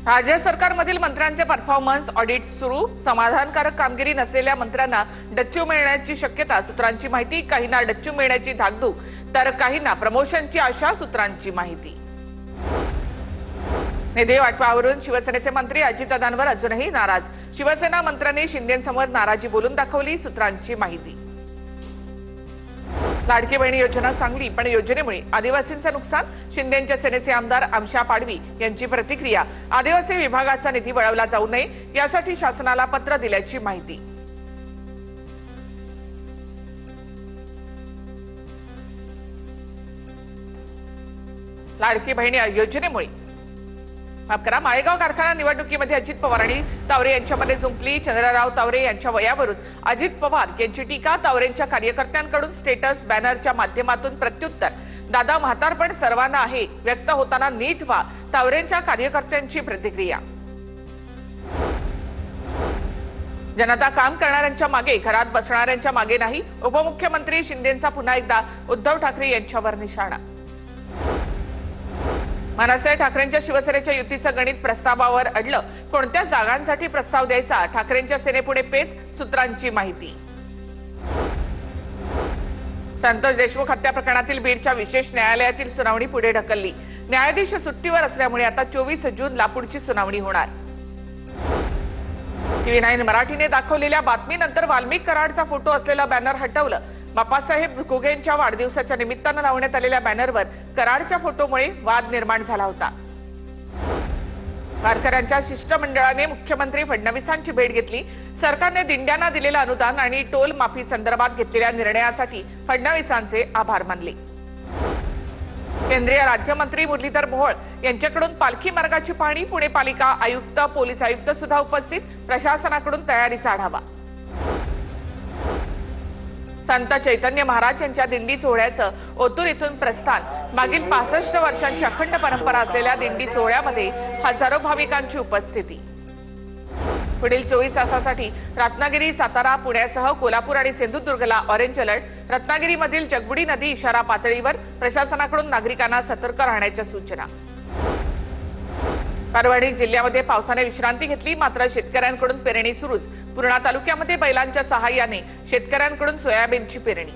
राज्य सरकारमधील मंत्र्यांचे परफॉर्मन्स ऑडिट सुरू, समाधानकारक कामगिरी नसलेल्या मंत्र्यांना डच्चू मिळण्याची शक्यता, सूत्रांची माहिती। काहींना डच्चू मिळण्याची धाकधूक तर काहींना प्रमोशनची आशा, सूत्रांची माहिती। निधी वाटपावरून शिवसेनेचे मंत्री अजितदादांवर अजूनही नाराज, शिवसेना मंत्र्यांनी शिंदेंसमोर नाराजी बोलून दाखवली, सूत्रांची माहिती। लाडकी बहीण योजना चांगली, पण योजनेमुळे आदिवासींचे नुकसान, शिंदेंच्या सेनेचे आमदार आमशा पाडवी यांची प्रतिक्रिया। आदिवासी विभागाचा निधी वळवला जाऊ नये यासाठी शासनाला पत्र दिल्याची माहिती। लाडकी बहीण योजनेमुळे माळेगाव कारखाना निवडणुकीमध्ये अजित पवार आणि तावरे यांच्यामध्ये जुंपली। चंद्रराव तावरे यांच्या वयावरून अजित पवार यांची टीका, तावरेंच्या कार्यकर्त्यांकडून स्टेटस बॅनरच्या माध्यमातून प्रत्युत्तर। दादा म्हातारपण सर्वांना आहे, व्यक्त होताना नीट व्हा, तावरेंच्या कार्यकर्त्यांची प्रतिक्रिया। जनता काम करणाऱ्यांच्या मागे, घरात बसणाऱ्यांच्या मागे नाही, उपमुख्यमंत्री शिंदेंचा पुन्हा एकदा उद्धव ठाकरे यांच्यावर निशाणा। मनसे ठाकरेंच्या शिवसेनेच्या युतीचं गणित प्रस्तावावर अडलं, कोणत्या जागांसाठी प्रस्ताव द्यायचा, ठाकरेंच्या सेनेपुढे पेच, सूत्रांची माहिती। संतोष देशमुख हत्या प्रकरणातील बीडच्या विशेष न्यायालयातील सुनावणी पुढे ढकलली। न्यायाधीश सुट्टीवर असल्यामुळे आता 24 जूनला पुढची सुनावणी होणार। TV9 मराठीने दाखवलेल्या बातमीनंतर वाल्मिक कराडचा फोटो असलेला बॅनर हटवलं। बाप्पासाहेब घुगेंच्या वाढदिवसाच्या निमित्तानं लावण्यात आलेल्या बॅनरवर कराडच्या फोटोमुळे वाद निर्माण झाला होता। वारकऱ्यांच्या शिष्टमंडळाने मुख्यमंत्री फडणवीसांची भेट घेतली। सरकारने दिंड्यांना दिलेलं अनुदान आणि टोल माफी संदर्भात घेतलेल्या निर्णयासाठी फडणवीसांचे आभार मानले। केंद्रीय राज्यमंत्री मुरलीधर मोहोळ यांच्याकडून पालखी मार्गाची पाहणी, पुणे पालिका आयुक्त, पोलीस आयुक्त सुद्धा उपस्थित, प्रशासनाकडून तयारीचा आढावा। संत चैतन्य महाराज यांच्या दिंडी सोहळ्याचं ओतूर इथून प्रस्थान। मागील 65 वर्षांची अखंड परंपरा असलेल्या दिंडी सोहळ्यामध्ये हजारो भाविकांची उपस्थिती। पुढील 24 तासासाठी रत्नागिरी, सातारा, पुण्यासह कोल्हापूर आणि सिंधुदुर्गला ऑरेंज अलर्ट। रत्नागिरीमधील जगबुडी नदी इशारा पातळीवर, प्रशासनाकडून नागरिकांना सतर्क राहण्याच्या सूचना। परभणी जिल्ह्यामध्ये पावसाने विश्रांती घेतली, मात्र शेतकऱ्यांकडून पेरणी सुरूच। पूर्णा तालुक्यामध्ये बैलांच्या सहाय्याने शेतकऱ्यांकडून सोयाबीनची पेरणी।